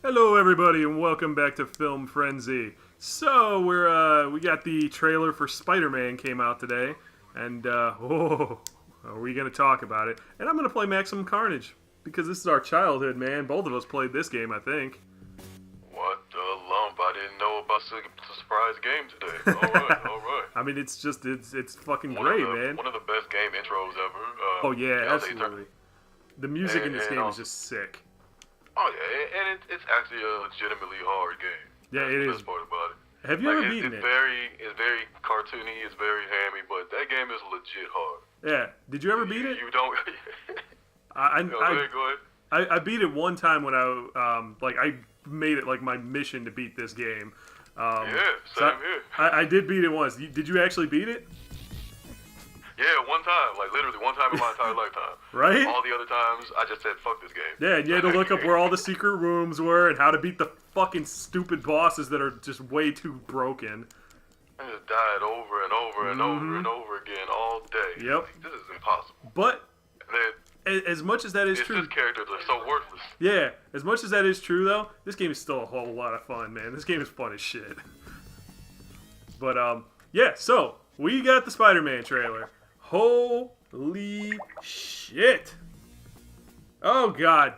Hello, everybody, and welcome back to Film Frenzy. So we got the trailer for Spider-Man came out today, and are we gonna talk about it? And I'm gonna play Maximum Carnage because this is our childhood, man. Both of us played this game, I think. What the lump? I didn't know about the surprise game today. All right. I mean, it's fucking One great, of the, man. One of the best game intros ever. Oh yeah, I'll say absolutely. The music in this and game is also- just sick. Oh yeah, and it's actually a legitimately hard game. Yeah, That's it the is. best part about it. Have you Like, ever it's beaten it? It's very cartoony. It's very hammy, but that game is legit hard. Yeah. Did you ever beat it? You don't. Go ahead. I beat it one time when I made it like my mission to beat this game. Yeah, so same here. I did beat it once. Did you actually beat it? Yeah, one time, like literally one time in my entire lifetime. Right? All the other times, I just said, "Fuck this game." Yeah, and you had to look up where all the secret rooms were and how to beat the fucking stupid bosses that are just way too broken. I just died over and over and over and over again all day. Yep. Like, this is impossible. But And then as much as that is it's true, just characters are so worthless. yeah, as much as that is true though, this game is still a whole lot of fun, man. This game is fun as shit. But yeah. So we got the Spider-Man trailer. Holy shit! Oh god!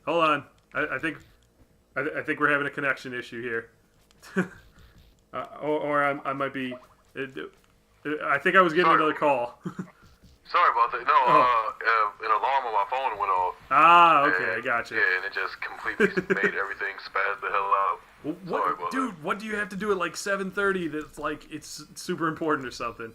Hold on. I think we're having a connection issue here. Or I might be. I think I was getting Sorry. another call. Sorry about that. No, an alarm on my phone went off. Ah, okay, I and, gotcha. Yeah, and it just completely made everything spaz the hell out. Sorry about Dude, that. what do you have to do at like 7:30 that's like it's super important or something?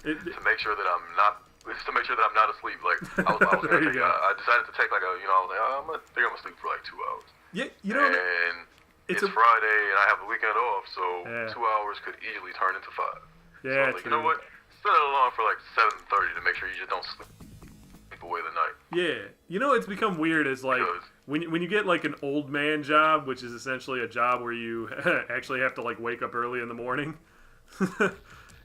To make sure that I'm not. Just to make sure that I'm not asleep. Like I was There gonna you take. go. I decided to take like a. I was like, I think I'm gonna sleep for like 2 hours. Yeah, you know. And it's it's a- Friday and I have the weekend off, so Yeah. 2 hours could easily turn into 5. So I Yeah, was like, you know what? Set an alarm for like 7:30 to make sure you just don't sleep away the night. Yeah, you know it's become weird as like Because- when you get like an old man job, which is essentially a job where you actually have to like wake up early in the morning.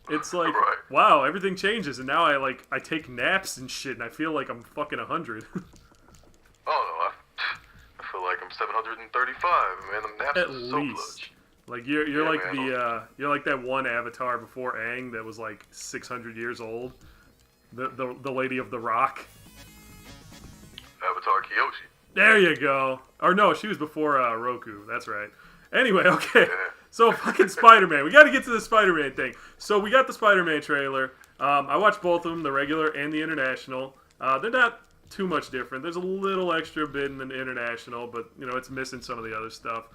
It's like Right. wow, everything changes, and now I take naps and shit, and I feel like I'm fucking 100. Oh no, I feel like I'm 735, man. The naps At are so least. clutch. Like you're Yeah, like man. you're like that one Avatar before Aang that was like 600 years old, the lady of the rock. Avatar Kyoshi. There you go. Or no, she was before Roku. That's right. Anyway, okay. Yeah. So fucking Spider-Man. We got to get to the Spider-Man thing. So we got the Spider-Man trailer. I watched both of them, the regular and the international. They're not too much different. There's a little extra bit in the international, but it's missing some of the other stuff.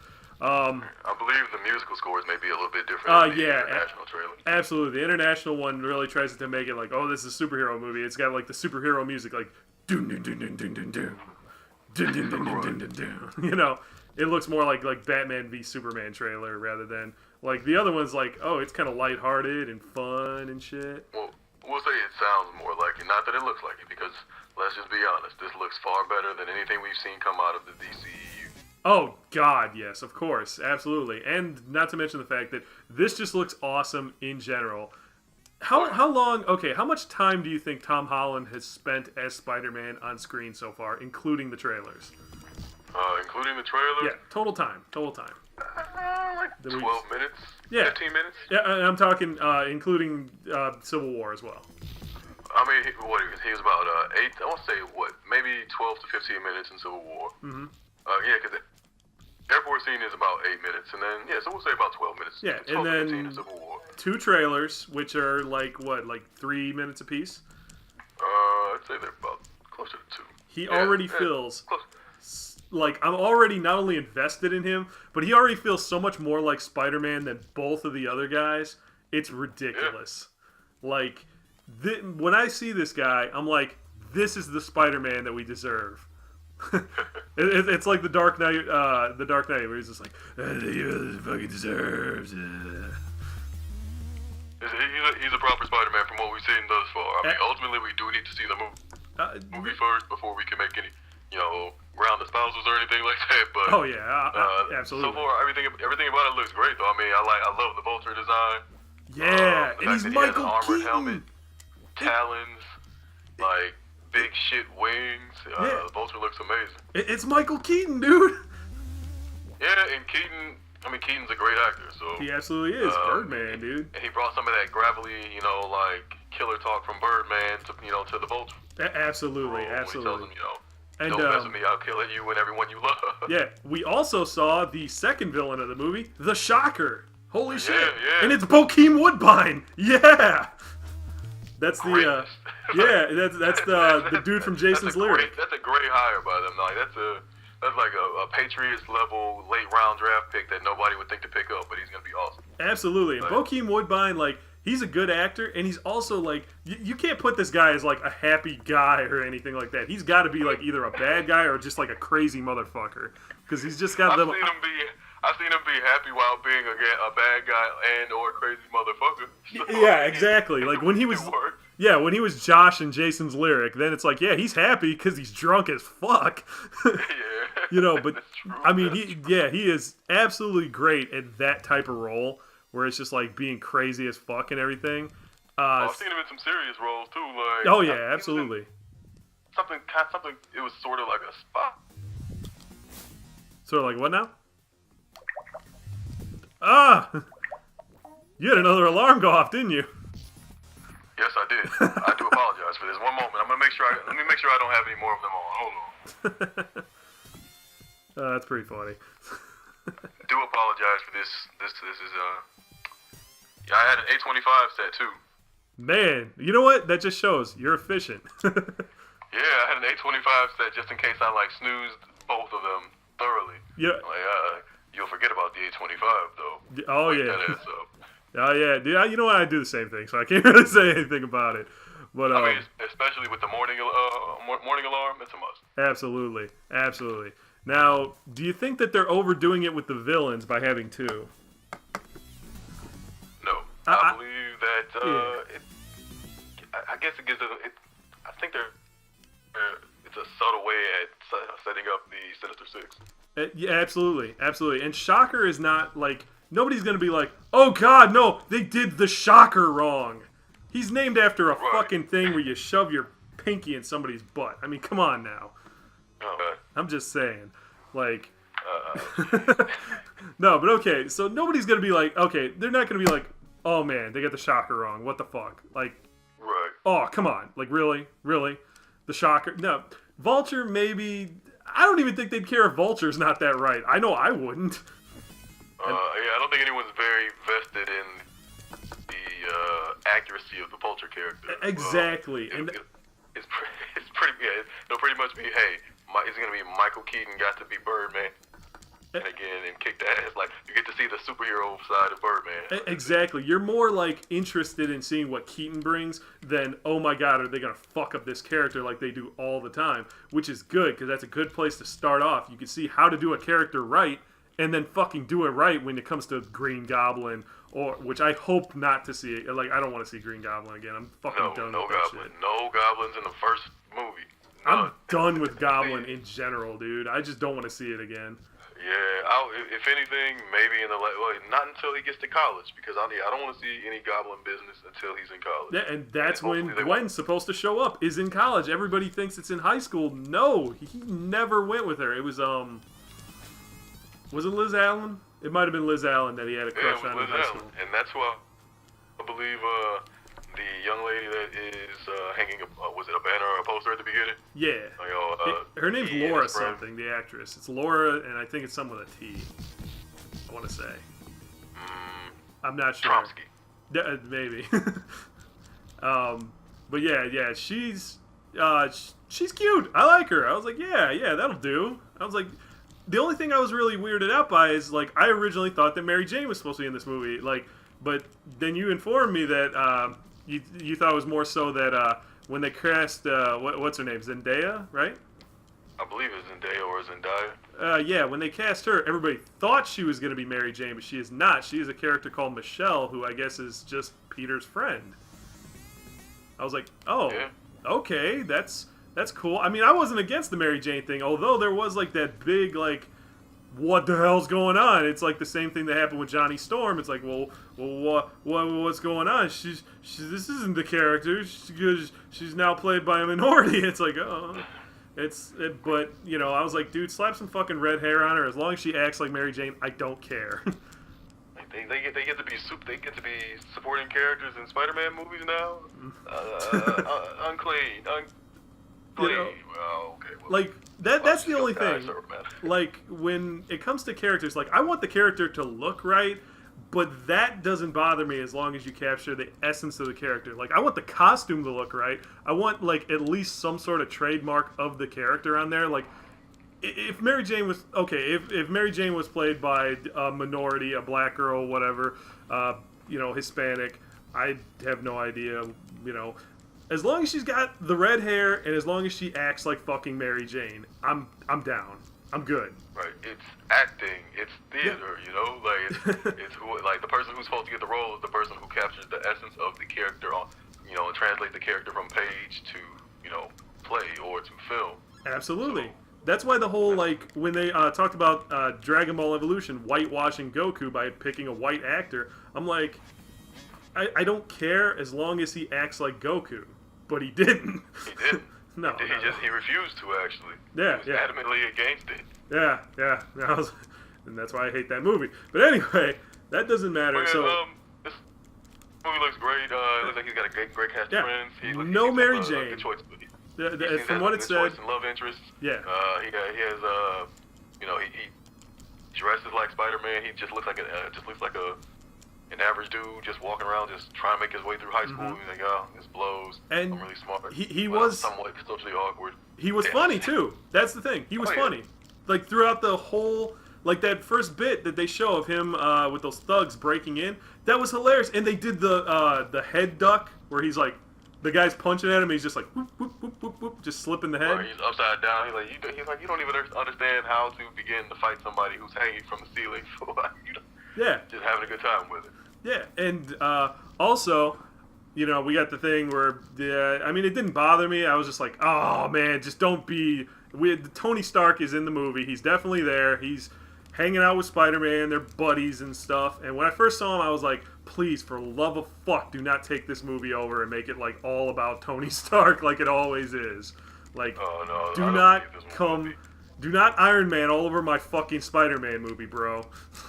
I believe the musical scores may be a little bit different than the yeah. international trailer. Absolutely. The international one really tries to make it like, oh, this is a superhero movie. It's got like the superhero music, like dun dun dun dun dun dun dun. Dun, dun, dun, dun, dun, dun, dun. It looks more like Batman v Superman trailer rather than like the other one's like, oh, it's kind of lighthearted and fun and shit. Well, we'll say it sounds more like it, not that it looks like it, because let's just be honest, this looks far better than anything we've seen come out of the DCEU. Oh God, yes, of course, absolutely, and not to mention the fact that this just looks awesome in general. How long? Okay, how much time do you think Tom Holland has spent as Spider-Man on screen so far, including the trailers? Including the trailer? Yeah, total time. Like Did we 12 minutes? Yeah. 15 minutes? Yeah, and I'm talking including Civil War as well. I mean, he was about 8, I want to say, maybe 12 to 15 minutes in Civil War. Mm-hmm. Yeah, because the airport scene is about 8 minutes, and then, so we'll say about 12 minutes. Yeah, 12 and to then 15 in Civil War. 2 trailers, which are like 3 minutes apiece. I'd say they're about closer to 2. He already feels Close. like I'm already not only invested in him, but he already feels so much more like Spider-Man than both of the other guys. It's ridiculous. Like, when I see this guy, I'm like, this is the Spider-Man that we deserve. It's like the Dark Knight, where he's just like, he fucking deserves it. He's a proper Spider-Man from what we've seen thus far. I mean, ultimately, we do need to see the movie first before we can make any, ground espousals or anything like that. But Oh yeah, absolutely. so far, everything about it looks great. Though I mean, I love the Vulture design. Yeah, The and he's fact that he has an Michael armored Keaton. helmet, talons, like big shit wings. Vulture looks amazing. It's Michael Keaton, dude. Yeah, and Keaton's a great actor, so He absolutely is. Birdman, dude. And he brought some of that gravelly, like killer talk from Birdman to the Vulture. Absolutely. When he tells him, And, don't mess with me, I'll kill you and everyone you love. Yeah, we also saw the second villain of the movie, the Shocker. Holy shit! Yeah. And it's Bokeem Woodbine. Yeah, that's the that's the dude from Jason's Lyric. That's a great hire by them. Like that's like a Patriots level late round draft pick that nobody would think to pick up, but he's gonna be awesome. Absolutely, and Bokeem Woodbine, like, he's a good actor, and he's also like you can't put this guy as like a happy guy or anything like that. He's got to be like either a bad guy or just like a crazy motherfucker, because he's just got them. I've seen him be happy while being a bad guy and or a crazy motherfucker. So, yeah, exactly. Like when he was, when he was Josh in Jason's Lyric, then it's like, yeah, he's happy because he's drunk as fuck. Yeah. But I mean, he is absolutely great at that type of role where it's just like being crazy as fuck and everything. I've seen him in some serious roles too. Like, oh yeah, absolutely. Something. It was sort of like a spot. Sort of like what now? Ah! You had another alarm go off, didn't you? Yes, I did. I do apologize for this. One moment. Let me make sure I don't have any more of them on. Hold on. That's pretty funny. Do apologize for this. This is I had an A25 set too. Man, you know what? That just shows you're efficient. Yeah, I had an A25 set just in case I snoozed both of them thoroughly. Yeah. You'll forget about the A25 though. Oh yeah. Oh yeah, dude. You know what? I do the same thing, so I can't really say anything about it. But I mean, especially with the morning alarm, it's a must. Absolutely. Now, do you think that they're overdoing it with the villains by having two? No, I believe that. I guess it gives it. I think it's a subtle way at setting up the Sinister Six. Yeah, absolutely. And Shocker is not like, nobody's gonna be like, oh god, no, they did the Shocker wrong. He's named after a fucking thing where you shove your pinky in somebody's butt. I mean, come on now. I'm just saying, like. No, but okay. So nobody's gonna be like, okay, they're not gonna be like, oh man, they got the Shocker wrong. What the fuck? Like, oh come on, like really, the Shocker? No, Vulture maybe. I don't even think they'd care if Vulture's not that right. I know I wouldn't. Yeah, I don't think anyone's very vested in the accuracy of the Vulture character. Exactly, and it's pretty. Yeah, it'll pretty much be, hey, it's gonna be Michael Keaton got to be Birdman, and kick that ass. Like, you get to see the superhero side of Birdman. Exactly. You're more like interested in seeing what Keaton brings than, oh my god, are they gonna fuck up this character like they do all the time? Which is good, because that's a good place to start off. You can see how to do a character right, and then fucking do it right when it comes to Green Goblin, which I hope not to see. Like, I don't want to see Green Goblin again. I'm fucking done with that shit. No goblins in the first movie. I'm done with Goblin in general, dude. I just don't want to see it again. Yeah, if anything, maybe not until he gets to college, because I don't want to see any Goblin business until he's in college. Yeah, and that's when Gwen's supposed to show up, is in college. Everybody thinks it's in high school. No, he never went with her. It was, was it Liz Allen? It might have been Liz Allen that he had a crush on in high school. And that's why I believe the young lady that is hanging, was it a banner or a poster at the beginning? Yeah. Her name's Laura something, the actress. It's Laura, and I think it's some with a T. I want to say. I'm not sure. Tromsky. Maybe. But yeah, she's cute. I like her. I was like, yeah, that'll do. I was like, the only thing I was really weirded out by is, like, I originally thought that Mary Jane was supposed to be in this movie, like, but then you informed me that you thought it was more so that when they cast what's her name, Zendaya, right? I believe it's Zendaya or Zendaya. Yeah, when they cast her, everybody thought she was going to be Mary Jane, but she is not. She is a character called Michelle, who I guess is just Peter's friend. I was like, oh, yeah. Okay, that's cool. I mean, I wasn't against the Mary Jane thing, although there was like that big like what the hell's going on? It's like the same thing that happened with Johnny Storm. It's like, well, what's going on? This isn't the character. She's now played by a minority. It's like, oh, but you know, I was like, dude, slap some fucking red hair on her. As long as she acts like Mary Jane, I don't care. They get to be supporting characters in Spider-Man movies now. Unclean. You know, well, okay. Well, like that's the only thing. Sorry, Like when it comes to characters, like I want the character to look right, but that doesn't bother me as long as you capture the essence of the character. Like I want the costume to look right. I want like at least some sort of trademark of the character on there. Like if Mary Jane was if Mary Jane was played by a minority, a black girl, whatever, you know, Hispanic, I have no idea, you know. As long as she's got the red hair and as long as she acts like fucking Mary Jane, I'm down. I'm good. Right. It's acting. It's theater. You know, like it's who like the person who's supposed to get the role is the person who captures the essence of the character on, you know, and translate the character from page to, you know, play or to film. Absolutely. So, that's why the whole like when they talked about Dragon Ball Evolution whitewashing Goku by picking a white actor, I'm like, I don't care as long as he acts like Goku. But he didn't. He didn't. No. He refused to actually. Yeah, he was adamantly against it. Yeah. And that's why I hate that movie. But anyway, that doesn't matter. But, so this movie looks great. It looks like he's got a great cast of friends. No Mary Jane. Good choice. From what it said, choice in love interest. Yeah. He has you know, he dresses like Spider-Man. He just looks like an average dude just walking around, just trying to make his way through high school. Mm-hmm. He's like, oh, this blows. And I'm really smart. He was somewhat socially awkward. He was funny too. That's the thing. He was funny. Like throughout the whole, like that first bit that they show of him with those thugs breaking in, that was hilarious. And they did the head duck where he's like, the guy's punching at him. And he's just like, whoop, whoop, whoop, whoop, whoop, just slipping the head. Right, he's upside down. He's like, you don't even understand how to begin to fight somebody who's hanging from the ceiling. So just having a good time with it. Yeah, and also, you know, we got the thing where, I mean, it didn't bother me. I was just like, oh, man, just don't be... Tony Stark is in the movie. He's definitely there. He's hanging out with Spider-Man. They're buddies and stuff. And when I first saw him, I was like, please, for love of fuck, do not take this movie over and make it, like, all about Tony Stark like it always is. Like, do not Iron Man all over my fucking Spider-Man movie, bro.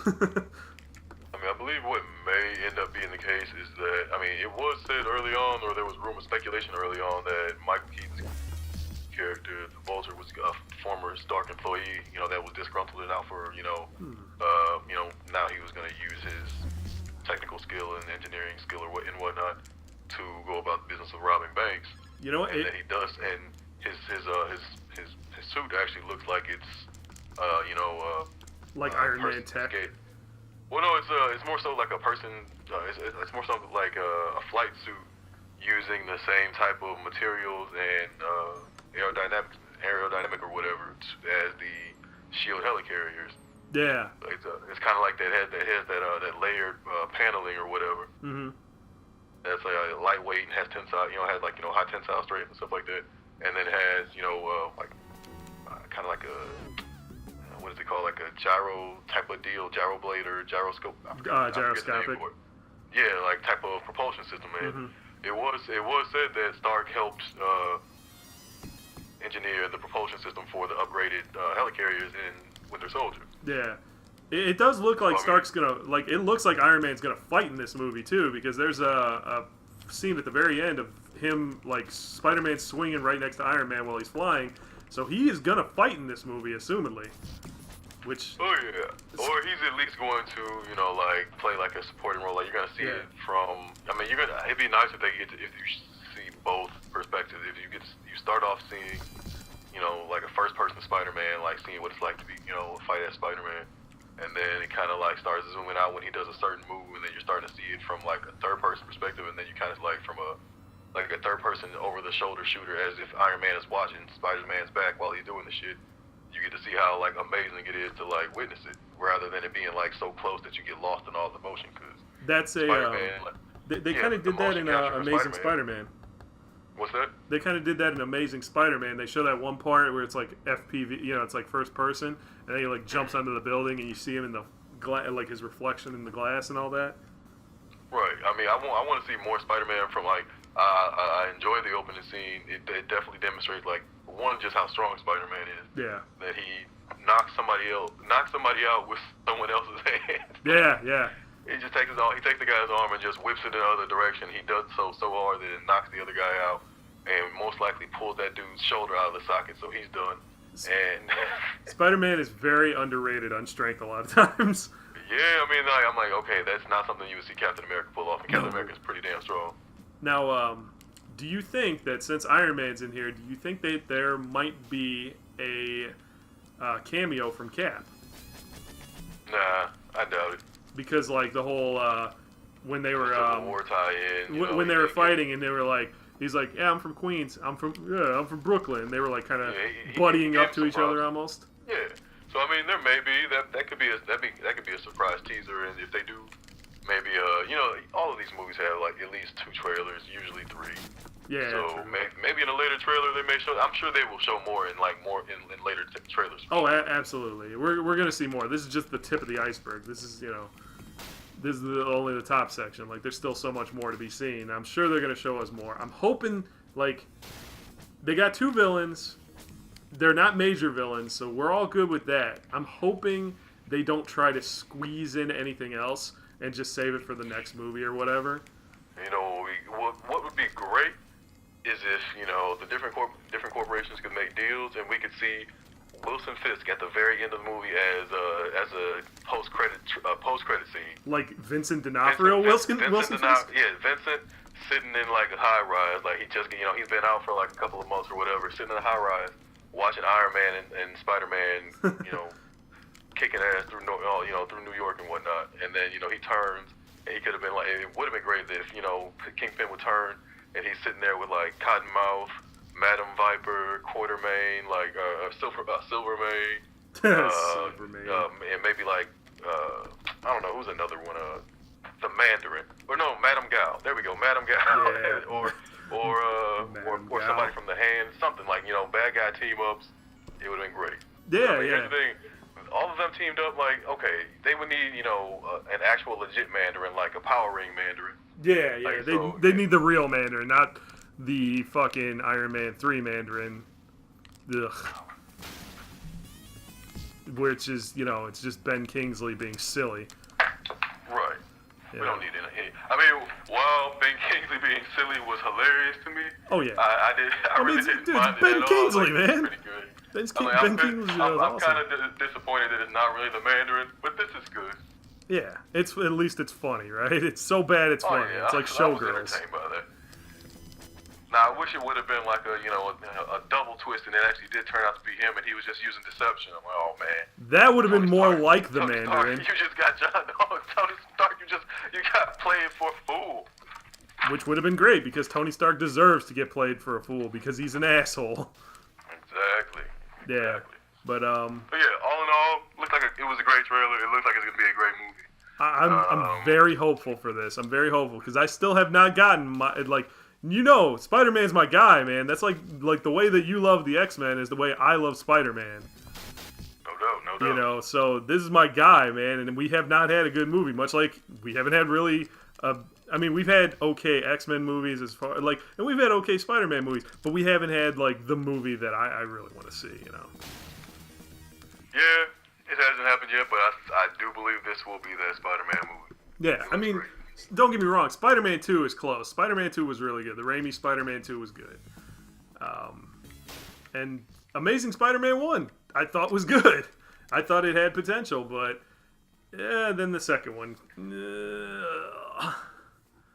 I mean, I believe what may end up being the case is that, I mean, it was said early on, or there was rumor, speculation early on, that Michael Keaton's character, the Vulture, was a former Stark employee, you know, that was disgruntled and out for, you know, now he was going to use his technical skill and engineering skill and whatnot to go about the business of robbing banks. You know what? And that he does, and his suit actually looks like it's, like Iron Man tech. Well, no, it's more so like a person. It's more so like a flight suit using the same type of materials and aerodynamic or whatever as the Shield helicarriers. Yeah. It's kind of like that has that layered paneling or whatever. Mm-hmm. That's like lightweight and has tensile, has high tensile strength and stuff like that, and then has kind of like a. What is it called? Like a gyro type of deal, gyro blade or gyroscope? Gyroscopic. Yeah, like type of propulsion system. And it was said that Stark helped engineer the propulsion system for the upgraded helicarriers in Winter Soldier. Yeah, it does look like Stark's gonna It looks like Iron Man's gonna fight in this movie too, because there's a scene at the very end of him Spider-Man swinging right next to Iron Man while he's flying. So he is gonna fight in this movie, assumedly. Which? Oh yeah. Or he's at least going to, play like a supporting role. Like you're gonna see it from. I mean, it'd be nice if if you see both perspectives. If you start off seeing, like a first-person Spider-Man, like seeing what it's like to be, fight as Spider-Man, and then it kind of starts zooming out when he does a certain move, and then you're starting to see it from like a third-person perspective, and then you kind of from a third-person over-the-shoulder shooter, as if Iron Man is watching Spider-Man's back while he's doing the shit. You get to see how amazing it is to witness it, rather than it being so close that you get lost in all the motion. Cause that's a they kind of did that in Amazing Spider-Man. What's that? They kind of did that in Amazing Spider-Man. They show that one part where it's like FPV, it's like first person, and then he like jumps onto the building and you see him in the like his reflection in the glass and all that. Right. I mean, I want to see more Spider-Man from like. I enjoy the opening scene. It definitely demonstrates like one, just how strong Spider-Man is. Yeah. That he knocks somebody out with someone else's hand. Yeah. He just takes the guy's arm and just whips it in the other direction. He does so hard that it knocks the other guy out, and most likely pulls that dude's shoulder out of the socket, so he's done. And Spider-Man is very underrated on strength a lot of times. Yeah, I mean, I'm like, okay, that's not something you would see Captain America pull off, and Captain America's pretty damn strong. Now, do you think that since Iron Man's in here, do you think that there might be a cameo from Cap? Nah, I doubt it. Because like the whole when they were war tie-in, when they were fighting and they were like, he's like, yeah, I'm from Queens, I'm from Brooklyn. And they were like kind of buddying up to each other almost. Yeah. So I mean, there may be that could be a surprise teaser, and if they do, maybe all of these movies have like at least 2 trailers, usually 3. Yeah. So maybe in a later trailer they may show. I'm sure they will show more in later trailers. Oh, absolutely. We're gonna see more. This is just the tip of the iceberg. This is only the top section. Like, there's still so much more to be seen. I'm sure they're gonna show us more. I'm hoping, like, they got 2 villains. They're not major villains, so we're all good with that. I'm hoping they don't try to squeeze in anything else and just save it for the next movie or whatever. What would be great is if the different corporations could make deals, and we could see Wilson Fisk at the very end of the movie as a post credit scene. Like Vincent D'Onofrio, Wilson Fisk. Yeah, Vincent sitting in like a high rise, like he's been out for like a couple of months or whatever, sitting in a high rise, watching Iron Man and Spider-Man, kicking ass through New York and whatnot, and then he turns, and he could have been like, it would have been great if Kingpin would turn, and he's sitting there with like Cottonmouth, Madam Viper, Quartermain, like Silvermane, and maybe like I don't know who's another one, the Mandarin, or no, Madam Gal. There we go, Madam Gal, yeah. or somebody from the Hand, something like bad guy team ups. It would have been great. Yeah, Here's the thing. All of them teamed up, like, okay, they would need, an actual legit Mandarin, like a Power Ring Mandarin. Yeah. Like, they need the real Mandarin, not the fucking Iron Man 3 Mandarin. Ugh. Which is, it's just Ben Kingsley being silly. Right. Yeah. We don't need any. I mean, while Ben Kingsley being silly was hilarious to me. Oh, yeah. I really didn't find it Ben at Kingsley, all. man. Pretty good. Ben Kingsley was awesome. I'm kind of disappointed that it's not really the Mandarin, but this is good. Yeah, at least it's funny, right? It's so bad it's funny. Yeah, it's like Showgirls. I was entertained by that. Now, I wish it would have been like a double twist, and it actually did turn out to be him, and he was just using deception. I'm like, oh man. That would have been more Stark, like the Tony Mandarin. Stark, you just got Tony Stark. You got played for a fool. Which would have been great because Tony Stark deserves to get played for a fool because he's an asshole. Exactly. Yeah. Exactly. But yeah, all in all, looked like it was a great trailer. It looks like it's gonna be a great movie. I'm very hopeful for this. I'm very hopeful because I still have not gotten Spider-Man's my guy, man. That's like the way that you love the X-Men is the way I love Spider-Man. No doubt. So this is my guy, man, and we have not had a good movie. Much like we haven't had really. We've had okay X-Men movies and we've had okay Spider-Man movies, but we haven't had like the movie that I really want to see. Yeah, it hasn't happened yet, but I do believe this will be that Spider-Man movie. Yeah, great. Don't get me wrong. Spider-Man 2 is close. Spider-Man 2 was really good. The Raimi Spider-Man 2 was good. And Amazing Spider-Man 1, I thought was good. I thought it had potential, but then the second one.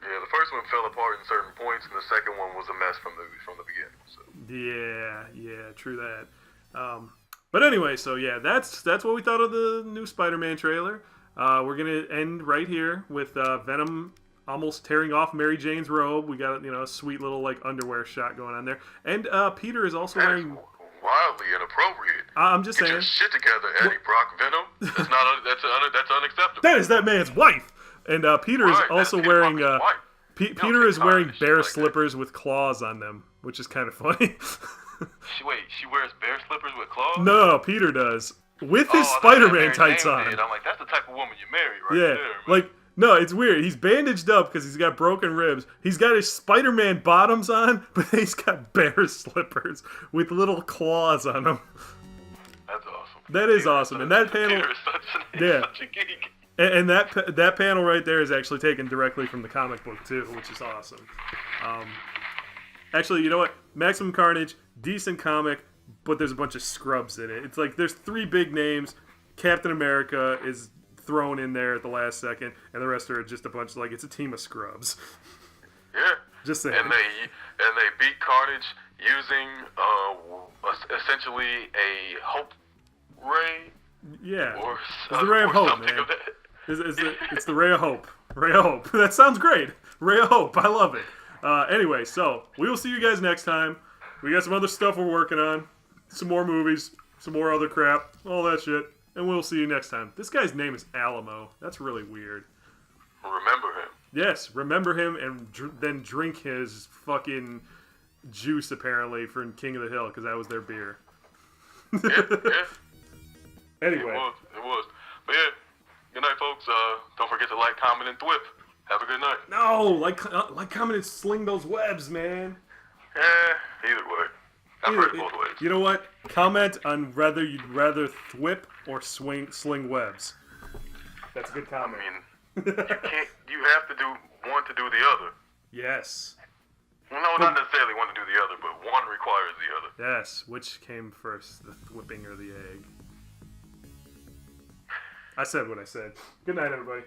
Yeah, the first one fell apart in certain points, and the second one was a mess from the beginning. So. Yeah, true that. But anyway, so yeah, that's what we thought of the new Spider-Man trailer. We're gonna end right here with Venom almost tearing off Mary Jane's robe. We got a sweet little like underwear shot going on there, and Peter is also wearing wildly inappropriate. I'm just saying. Get your shit together, Eddie Brock Venom. That's unacceptable. That is that man's wife, and Peter is also wearing. Peter is wearing bear slippers with claws on them. which is kind of funny. She wears bear slippers with claws? No, Peter does. With his I thought Spider-Man Mary tights Jane on. did. I'm like, that's the type of woman you marry right Yeah, there, man. like, no, it's weird. He's bandaged up because he's got broken ribs. He's got his Spider-Man bottoms on, but he's got bear slippers with little claws on them. That's awesome. That is awesome. And that panel... Peter is such a geek. And that panel right there is actually taken directly from the comic book, too, which is awesome. Actually, you know what? Maximum Carnage, decent comic, but there's a bunch of scrubs in it. It's like there's 3 big names. Captain America is thrown in there at the last second, and the rest are just a bunch like it's a team of scrubs. Yeah. Just saying. And they beat Carnage using essentially a hope ray. Yeah. Or, it's the ray of hope, man. Of that. It's the ray of hope. Ray of hope. That sounds great. Ray of hope. I love it. Anyway, so we will see you guys next time. We got some other stuff we're working on. Some more movies. Some more other crap. All that shit. And we'll see you next time. This guy's name is Alamo. That's really weird. Remember him. Yes, remember him and then drink his fucking juice, apparently, from King of the Hill, because that was their beer. Yeah. Anyway. It was. But yeah, good night, folks. Don't forget to like, comment, and thwip. Have a good night. No, like, comment, and sling those webs, man. Either way. I've heard it both ways. You know what? Comment on whether you'd rather thwip or sling webs. That's a good comment. I mean, you have to do one to do the other. Yes. No, not necessarily one to do the other, but one requires the other. Yes. Which came first, the whipping or the egg? I said what I said. Good night, everybody.